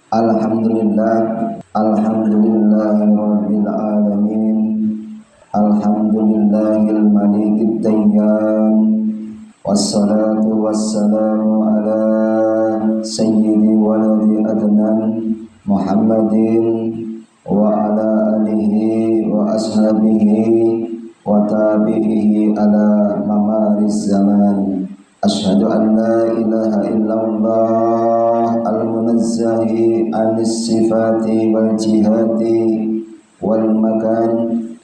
Alhamdulillah, alhamdulillahirabbil alamin. Alhamdulillahil malikid dayyan. Wassalatu wassalamu ala sayyidi waladi adnan Muhammadin wa ala alihi wa ashabihi wa tabi'ihi ala mamaris zaman. Asyhadu an la ilaha illallah al-munazzahi anis sifati wal jihati wal makan,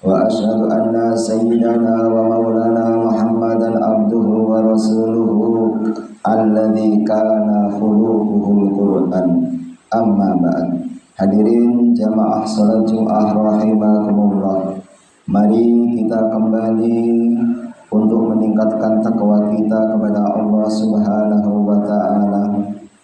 wa asyhadu anna sayyidana wa maulana Muhammadan abduhu wa rasuluhu alladzi kana khuluquhul Qur'an. Amma ba'd. Hadirin jamaah salat Jumat rahimakumullah. Mari kita kembali untuk meningkatkan takwa kita kepada Allah Subhanahu wa ta'ala,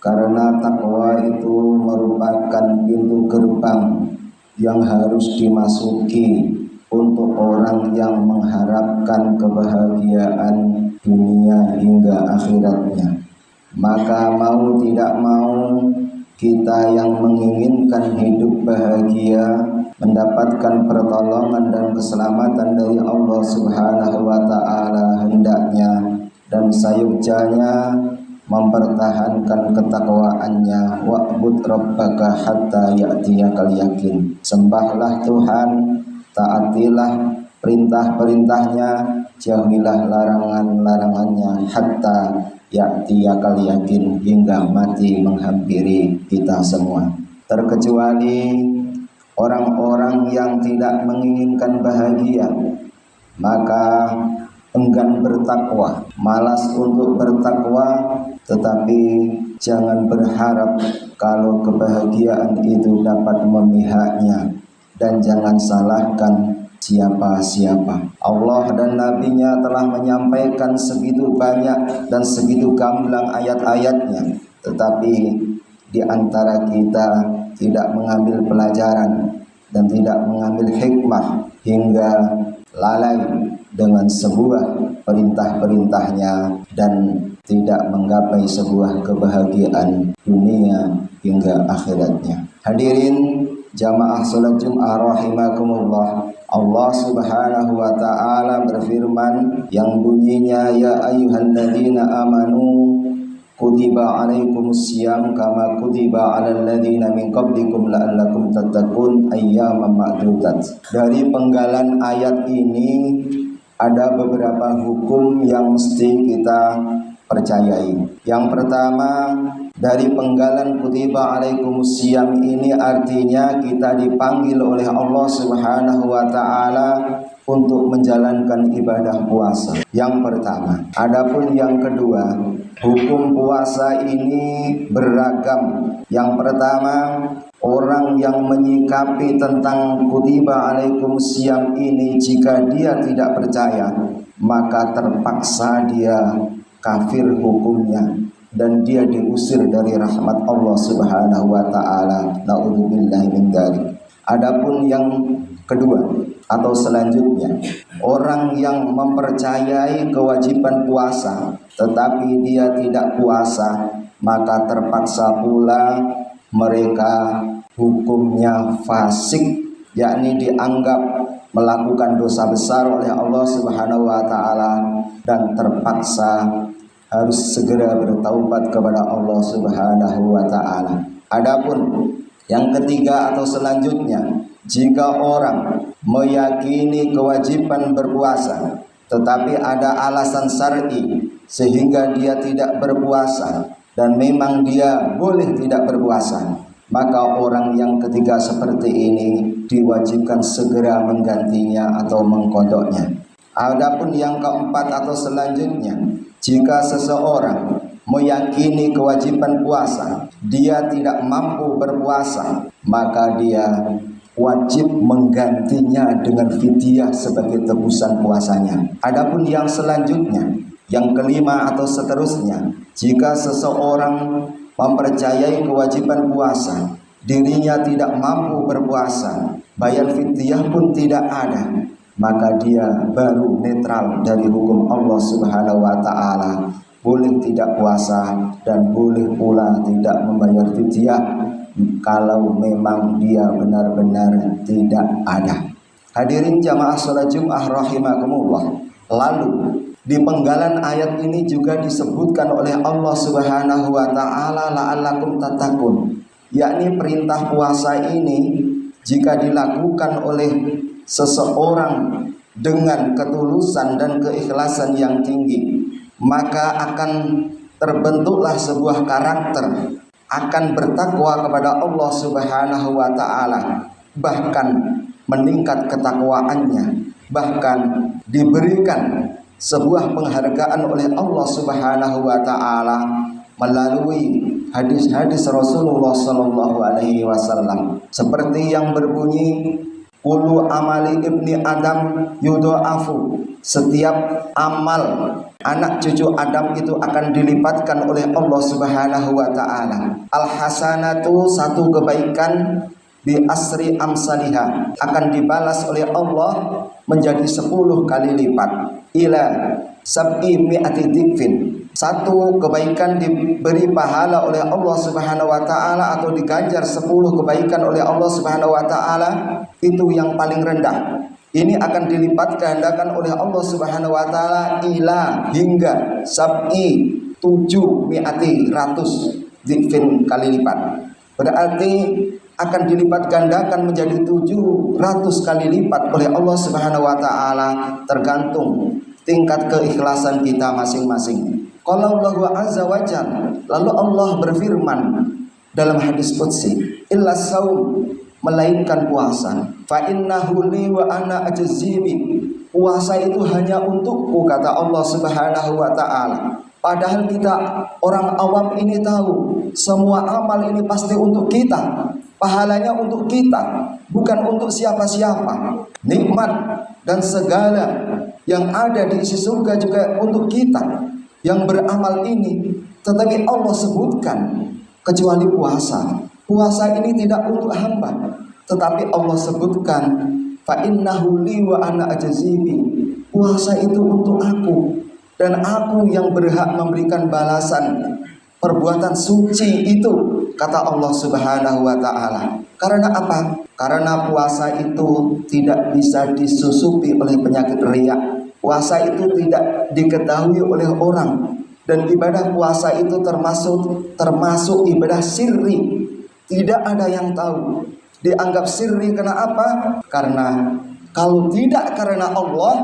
karena takwa itu merupakan pintu gerbang yang harus dimasuki untuk orang yang mengharapkan kebahagiaan dunia hingga akhiratnya. Maka mau tidak mau, kita yang menginginkan hidup bahagia, mendapatkan pertolongan dan keselamatan dari Allah Subhanahu wa ta'ala, hendaknya dan sayugjanya mempertahankan ketakwaannya. Wa'bud rabbaka hatta ya'tiyakal yakin. Sembahlah Tuhan, taatilah perintah-perintahnya, jauhilah larangan-larangannya, hatta ya'tiyakal yakin, hingga mati menghampiri kita semua. Terkecuali orang-orang yang tidak menginginkan bahagia, maka enggan bertakwa, malas untuk bertakwa, tetapi jangan berharap kalau kebahagiaan itu dapat memihaknya, dan jangan salahkan siapa-siapa. Allah dan Nabi-Nya telah menyampaikan segitu banyak dan segitu gamblang ayat-ayatnya, tetapi di antara kita tidak mengambil pelajaran dan tidak mengambil hikmah hingga lalai dengan sebuah perintah-perintahnya dan tidak menggapai sebuah kebahagiaan dunia hingga akhiratnya. Hadirin jamaah salat Jumat rahimakumullah, Allah Subhanahu wa ta'ala berfirman yang bunyinya, ya ayyuhalladzina amanu kutiba alaikumusiyam kama kutiba alal ladzina min qablikum la'allakum tattaqun ayyaman ma'dudat. Dari penggalan ayat ini ada beberapa hukum yang mesti kita percayai. Yang pertama, dari penggalan kutiba alaikumusiyam ini artinya kita dipanggil oleh Allah Subhanahu wa ta'ala untuk menjalankan ibadah puasa. Yang pertama. Adapun yang kedua, hukum puasa ini beragam. Yang pertama, orang yang menyikapi tentang kutiba alaikumusiyam ini, jika dia tidak percaya, maka terpaksa dia kafir hukumnya dan dia diusir dari rahmat Allah Subhanahu wa ta'ala. Na'udzubillahi min dzalik. Adapun yang kedua atau selanjutnya, orang yang mempercayai kewajiban puasa tetapi dia tidak puasa, maka terpaksa pula mereka hukumnya fasik, yakni dianggap melakukan dosa besar oleh Allah Subhanahu wa ta'ala dan terpaksa harus segera bertaubat kepada Allah Subhanahu wa ta'ala. Adapun yang ketiga atau selanjutnya, jika orang meyakini kewajiban berpuasa tetapi ada alasan syar'i sehingga dia tidak berpuasa dan memang dia boleh tidak berpuasa, maka orang yang ketiga seperti ini diwajibkan segera menggantinya atau mengkodoknya. Adapun yang keempat atau selanjutnya, jika seseorang meyakini kewajiban puasa, dia tidak mampu berpuasa, maka dia wajib menggantinya dengan fidyah sebagai tebusan puasanya. Adapun yang selanjutnya, yang kelima atau seterusnya, jika seseorang mempercayai kewajiban puasa, dirinya tidak mampu berpuasa, bayar fidyah pun tidak ada, maka dia baru netral dari hukum Allah Subhanahu wa ta'ala, boleh tidak puasa dan boleh pula tidak membayar fidyah kalau memang dia benar-benar tidak ada. Hadirin jamaah salat Jumat rahimakumullah. Lalu di penggalan ayat ini juga disebutkan oleh Allah Subhanahu wa taala la'allakum tattaqun, yakni perintah puasa ini jika dilakukan oleh seseorang dengan ketulusan dan keikhlasan yang tinggi, maka akan terbentuklah sebuah karakter, akan bertakwa kepada Allah Subhanahu wa taala, bahkan meningkat ketakwaannya, bahkan diberikan sebuah penghargaan oleh Allah Subhanahu wa taala melalui hadis-hadis Rasulullah sallallahu alaihi wasallam, seperti yang berbunyi kullu amali ibni adam yudha'afu, setiap amal anak cucu Adam itu akan dilipatkan oleh Allah Subhanahu wa taala. Al hasanatu, satu kebaikan, bi asri amsalihah, akan dibalas oleh Allah menjadi 10 kali lipat, ila sab'i mi'ati dzikfin, satu kebaikan diberi pahala oleh Allah Subhanahu wa taala atau diganjar 10 kebaikan oleh Allah Subhanahu wa taala, itu yang paling rendah. Ini akan dilipat gandakan oleh Allah Subhanahu wa taala ila, hingga sab'i 7 mi'ati, 100 dzikfin, kali lipat. Berarti akan dilipat gandakan menjadi 700 kali lipat oleh Allah Subhanahu wa taala, tergantung tingkat keikhlasan kita masing-masing. Qala Allah azza wa jalla, lalu Allah berfirman dalam hadis qudsi, illa saum, melainkan puasa, fa innahu li wa ana ajzibi, puasa itu hanya untukku, kata Allah Subhanahu wa taala. Padahal kita orang awam ini tahu semua amal ini pasti untuk kita, pahalanya untuk kita, bukan untuk siapa-siapa. Nikmat dan segala yang ada di isi surga juga untuk kita yang beramal ini. Tetapi Allah sebutkan kecuali puasa. Puasa ini tidak untuk hamba, tetapi Allah sebutkan fa innahu li wa ana ajzibi, puasa itu untuk aku dan aku yang berhak memberikan balasan perbuatan suci itu, kata Allah Subhanahu wa taala. Karena apa? Karena puasa itu tidak bisa disusupi oleh penyakit riya. Puasa itu tidak diketahui oleh orang, dan ibadah puasa itu termasuk ibadah sirri. Tidak ada yang tahu. Dianggap sirri kenapa? Karena kalau tidak karena Allah,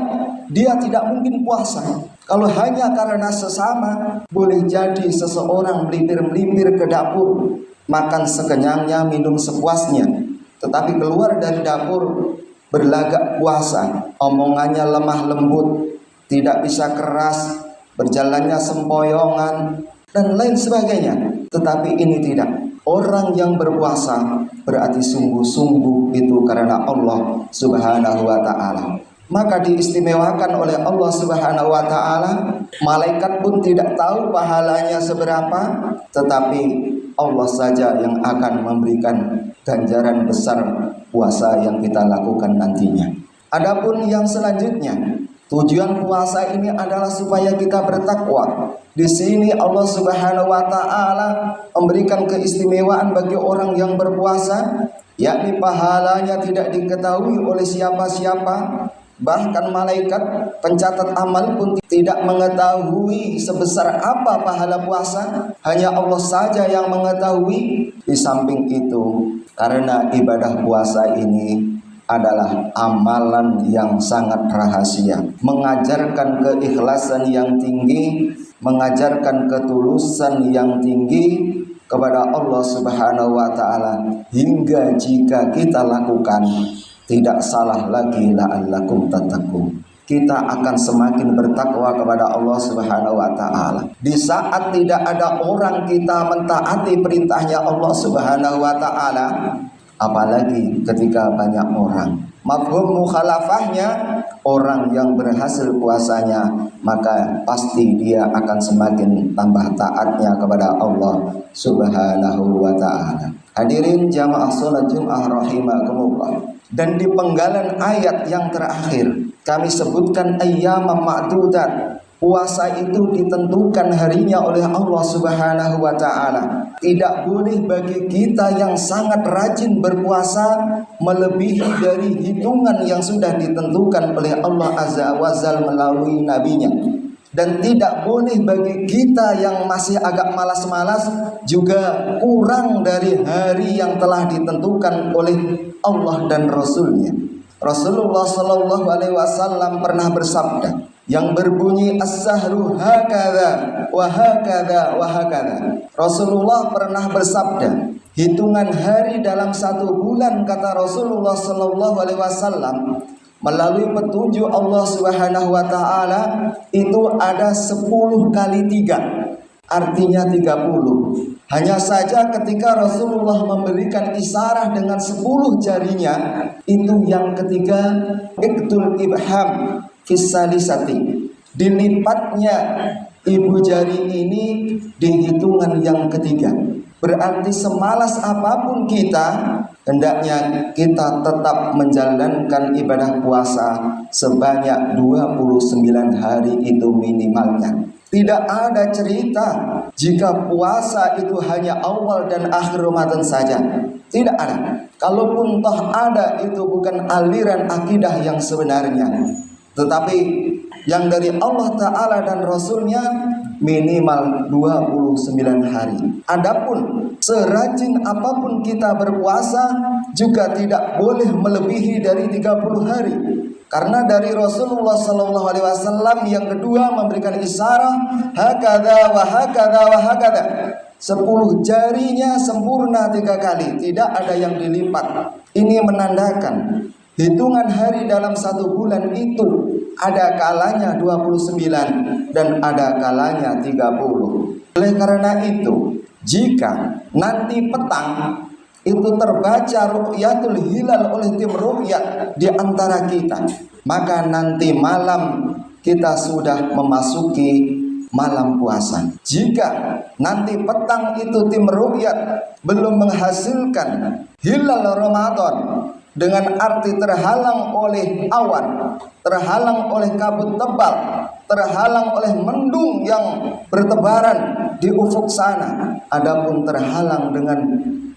dia tidak mungkin puasa. Kalau hanya karena sesama, boleh jadi seseorang melipir-melipir ke dapur, makan sekenyangnya, minum sepuasnya, tetapi keluar dari dapur berlagak puasa, omongannya lemah lembut, tidak bisa keras, berjalannya sempoyongan, dan lain sebagainya. Tetapi ini tidak. Orang yang berpuasa berarti sungguh-sungguh itu karena Allah Subhanahu wa ta'ala. Maka diistimewakan oleh Allah Subhanahu wa ta'ala. Malaikat pun tidak tahu pahalanya seberapa, tetapi Allah saja yang akan memberikan ganjaran besar puasa yang kita lakukan nantinya. Adapun yang selanjutnya, tujuan puasa ini adalah supaya kita bertakwa. Di sini Allah Subhanahu wa taala memberikan keistimewaan bagi orang yang berpuasa, yakni pahalanya tidak diketahui oleh siapa-siapa. Bahkan malaikat pencatat amal pun tidak mengetahui sebesar apa pahala puasa, hanya Allah saja yang mengetahui. Di samping itu, karena ibadah puasa ini adalah amalan yang sangat rahasia, mengajarkan keikhlasan yang tinggi, mengajarkan ketulusan yang tinggi kepada Allah Subhanahu wa taala, hingga jika kita lakukan tidak salah lagi la'allakum tattaqun, kita akan semakin bertakwa kepada Allah Subhanahu wa taala. Di saat tidak ada orang kita mentaati perintahnya Allah Subhanahu wa taala, apalagi ketika banyak orang. Mafhum mukhalafahnya, orang yang berhasil puasanya maka pasti dia akan semakin tambah taatnya kepada Allah Subhanahu wa taala. Hadirin jamaah salat Jumat rahimakumullah. Dan di penggalan ayat yang terakhir kami sebutkan ayyamam ma'dudat, Puasa itu ditentukan harinya oleh Allah Subhanahu wa ta'ala. Tidak boleh bagi kita yang sangat rajin berpuasa melebihi dari hitungan yang sudah ditentukan oleh Allah Azza wa Jalla melalui nabinya. Dan tidak boleh bagi kita yang masih agak malas-malas juga kurang dari hari yang telah ditentukan oleh Allah dan Rasulnya. Rasulullah Shallallahu Alaihi Wasallam pernah bersabda yang berbunyi as-sahru hakadha wa hakadha wa hakadha. Rasulullah pernah bersabda, hitungan hari dalam satu bulan, kata Rasulullah Shallallahu Alaihi Wasallam, melalui petunjuk Allah Subhanahu wa ta'ala itu ada 10 kali 3, artinya 30. Hanya saja ketika Rasulullah memberikan isyarat dengan 10 jarinya, itu yang ketiga iktul ibham fisalisati, dilipatnya ibu jari ini di hitungan yang ketiga. Berarti semalas apapun kita, hendaknya kita tetap menjalankan ibadah puasa sebanyak 29 hari itu minimalnya. Tidak ada cerita jika puasa itu hanya awal dan akhir Ramadan saja. Tidak ada. Kalaupun toh ada, itu bukan aliran akidah yang sebenarnya, tetapi yang dari Allah Ta'ala dan Rasulnya minimal 29 hari. Adapun serajin apapun kita berpuasa juga tidak boleh melebihi dari 30 hari. Karena dari Rasulullah Sallallahu Alaihi Wasallam yang kedua memberikan isyarat hakadha wa hakadha wa hakadha. 10 jarinya sempurna 3 kali, tidak ada yang dilipat. Ini menandakan hitungan hari dalam satu bulan itu ada kalanya 29 dan ada kalanya 30. Oleh karena itu, jika nanti petang itu terbaca ru'yatul hilal oleh tim ru'yat di antara kita, maka nanti malam kita sudah memasuki malam puasa. Jika nanti petang itu tim ru'yat belum menghasilkan hilal Ramadan, dengan arti terhalang oleh awan, terhalang oleh kabut tebal, terhalang oleh mendung yang bertebaran di ufuk sana, adapun terhalang dengan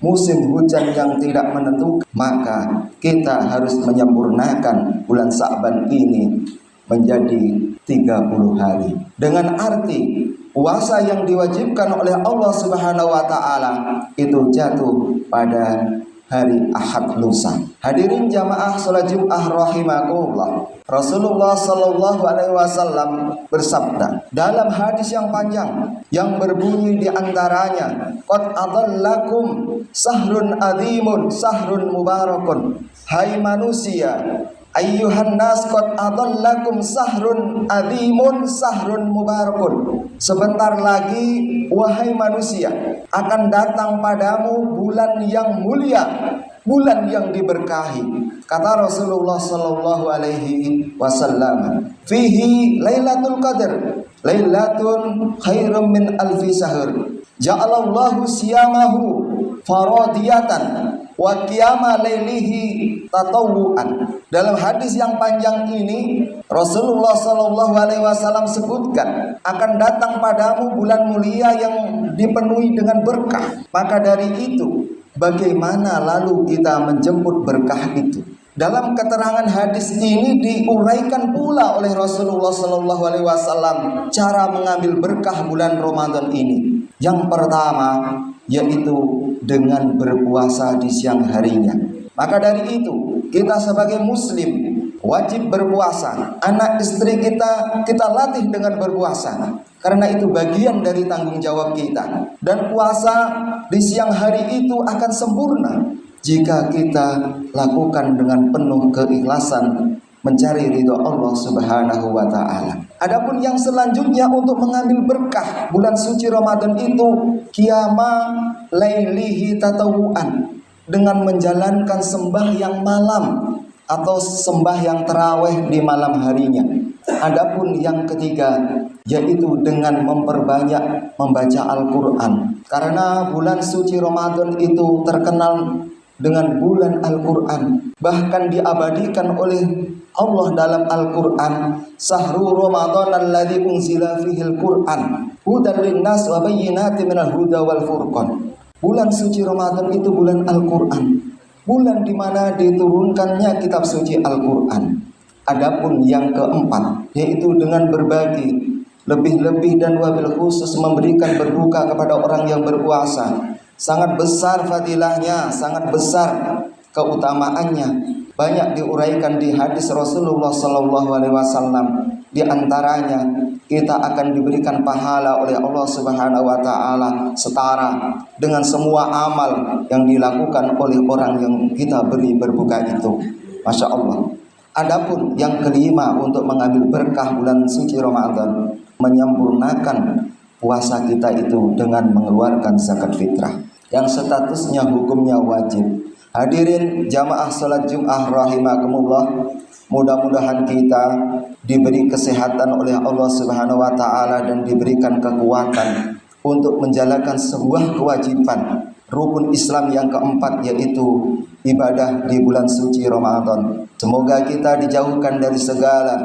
musim hujan yang tidak menentu, maka kita harus menyempurnakan bulan Sa'ban ini menjadi 30 hari. Dengan arti puasa yang diwajibkan oleh Allah Subhanahu wa ta'ala itu jatuh pada hari Ahad lusa. Hadirin jamaah salat Jumat rahimakumullah. Rasulullah Sallallahu Alaihi Wasallam bersabda dalam hadis yang panjang yang berbunyi di antaranya, qad adallakum sahrun azimun sahrun mubarakun. Hai manusia, ayyuhan nas, qad adallakum sahrun azimun sahrun mubarakun. Sebentar lagi wahai manusia akan datang padamu bulan yang mulia, bulan yang diberkahi. Kata Rasulullah Sallallahu Alaihi Wasallam, fihi lailatul qadr, lailatun khairum min alfi syahr, ja'alallahu siyamahu faradiyatan wa qiyama lailihi tatawuan. Dalam hadis yang panjang ini Rasulullah Shallallahu Alaihi Wasallam sebutkan akan datang padamu bulan mulia yang dipenuhi dengan berkah. Maka dari itu, bagaimana lalu kita menjemput berkah itu? Dalam keterangan hadis ini diuraikan pula oleh Rasulullah Shallallahu Alaihi Wasallam cara mengambil berkah bulan Ramadan ini. Yang pertama yaitu dengan berpuasa di siang harinya. Maka dari itu kita sebagai muslim wajib berpuasa. Anak istri kita latih dengan berpuasa, karena itu bagian dari tanggung jawab kita. Dan puasa di siang hari itu akan sempurna jika kita lakukan dengan penuh keikhlasan mencari ridho Allah Subhanahu wa ta'ala. Adapun yang selanjutnya untuk mengambil berkah bulan suci Ramadan itu qiyama lailihi tatawuan, dengan menjalankan sembahyang malam atau sembahyang tarawih di malam harinya. Adapun yang ketiga yaitu dengan memperbanyak membaca Al-Quran, karena bulan suci Ramadan itu terkenal dengan bulan Al-Quran. Bahkan diabadikan oleh Allah dalam Al-Quran, Sahru Ramadan alladzi unzila fihil Quran hudan linnas wa bayyinatin minal huda wal furqan. Bulan suci Ramadan itu bulan Al-Quran, bulan di mana diturunkannya kitab suci Al-Quran. Adapun yang keempat, yaitu dengan berbagi, lebih-lebih dan wabil khusus memberikan berbuka kepada orang yang berpuasa. Sangat besar fadilahnya, sangat besar keutamaannya. Banyak diuraikan di hadis Rasulullah SAW. Di antaranya, kita akan diberikan pahala oleh Allah Subhanahu wa taala setara dengan semua amal yang dilakukan oleh orang yang kita beri berbuka itu. Masya Allah. Adapun yang kelima, untuk mengambil berkah bulan suci Ramadan, menyempurnakan puasa kita itu dengan mengeluarkan zakat fitrah yang statusnya hukumnya wajib. Hadirin jamaah salat Jumat rahimakumullah, mudah-mudahan kita diberi kesehatan oleh Allah Subhanahu wa taala dan diberikan kekuatan untuk menjalankan sebuah kewajiban rukun Islam yang keempat, yaitu ibadah di bulan suci Ramadan. Semoga kita dijauhkan dari segala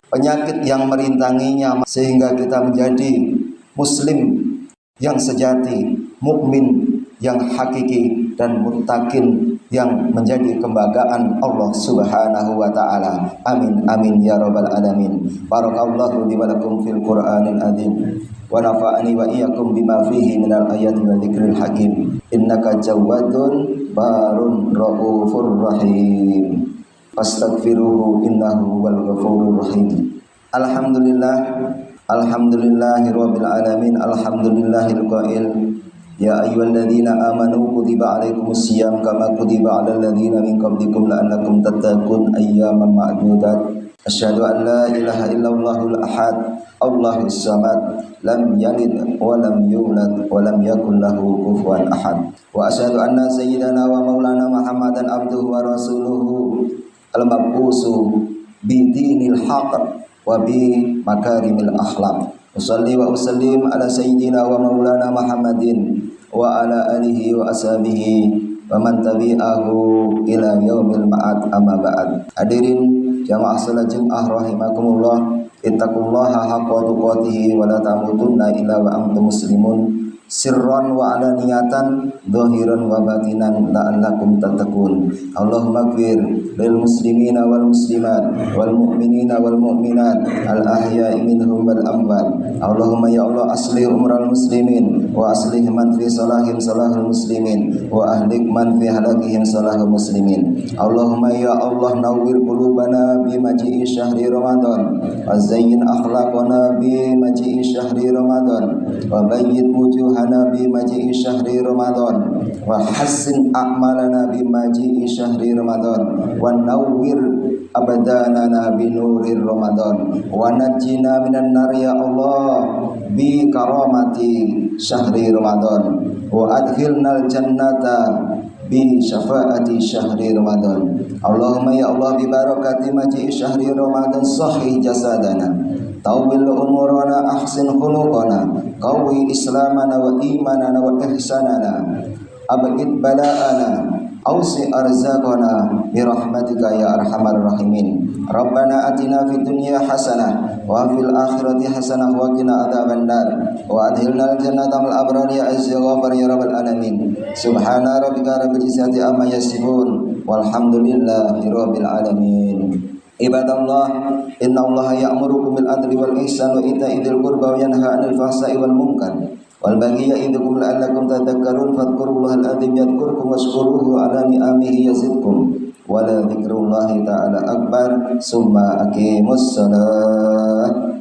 penyakit yang merintanginya, sehingga kita menjadi muslim yang sejati, mukmin yang hakiki, dan muttaqin yang menjadi kebanggaan Allah Subhanahu wa taala. Amin amin ya rabbal alamin. Barakallahu li wa lakum fil Qur'anil azim wa nafa'ani wa iyyakum bima fihi minal ayati wa dzikril hakim. Innaka jawadun barun raufur rahim. Fastaghfiruhu innahu wal ghafurur rahim. Alhamdulillah, alhamdulillahirabbil alamin, alhamdulillahil qail ya ayyuhalladzina amanu kutiba alaikumus syiyam kama kutiba alal ladzina min qablikum la'allakum tattaqun ayyaman ma'dudat. Asyhadu an la ilaha illallahul ahad Allahus samad lam yalid wa lam yulad wa lam yakul lahu kufuwan ahad. Wa asyhadu anna sayyidana wa maulana Muhammadan abduhu wa rasuluhu al-mab'usu bi dinil haqq wa bi makarimil akhlaq. Usalli wa usallim ala sayyidina wa maulana Muhammadin wa ala alihi wa ashabihi wa man tabi'ahu ila yaumil ma'ad, amma ba'd. Hadirin jamaah salat Jumat rahimakumullah, ittaqullaha haqqa tuqatih wa la tamutunna illa wa antum muslimun, sirran wa alaniyatan, zahiran wa batinan, la'allakum tattaqun. Allahumma ighfir lil muslimina wal muslimat wal mu'minina wal mu'minat al ahya'i minhum wal amwat. Allahumma ya Allah aslih umral muslimin wa aslih man fi salahim salahul muslimin wa ahlik man fi halakihim salahul muslimin. Allahumma ya Allah nawwir qulubana bi maji'i syahri Ramadan wa zayyin akhlaqana bi maji'i syahri Ramadan wa bayyid wujuhana bi maji'i syahri Ramadan wa hassin a'malana bi maji'i syahri Ramadan wa nawwir abadanana bi nurir Ramadan wa najjina minan nar ya Allah bi karamati syahri Ramadan wa adkhilnal jannata bi syafaati syahri Ramadan. Allahumma ya Allah bi barakati maji'i syahri Ramadan sahih jasadana, tawil umurana, ahsin khuluqana, qawi islamana wa imanana wa ihsanana, abid bala'ana, awsi arzaqana birahmatika ya arhamar rahimin. Rabbana atina fid dunya hasanah wa fil akhirati hasanah wa qina adzabannar wa adkhilnal jannata ma'al abrar ya azza ghafar ya rabbal alamin. Subhana rabbika rabbil izzati amma yasifun walhamdulillahi rabbil alamin. Ibadallah, inna allaha ya'murukum bil adli wal ihsan wa ita'i dzil qurba wa yanha 'anil fahsai wal munkar wal baghi ya'idukum la'allakum tadhakkarun. Fadhkurullahal azim yadhkurkum washkuruhu 'ala ni'amihi yazidkum wa la dzikrullahi ta'ala akbar. Summa aqimus shalah.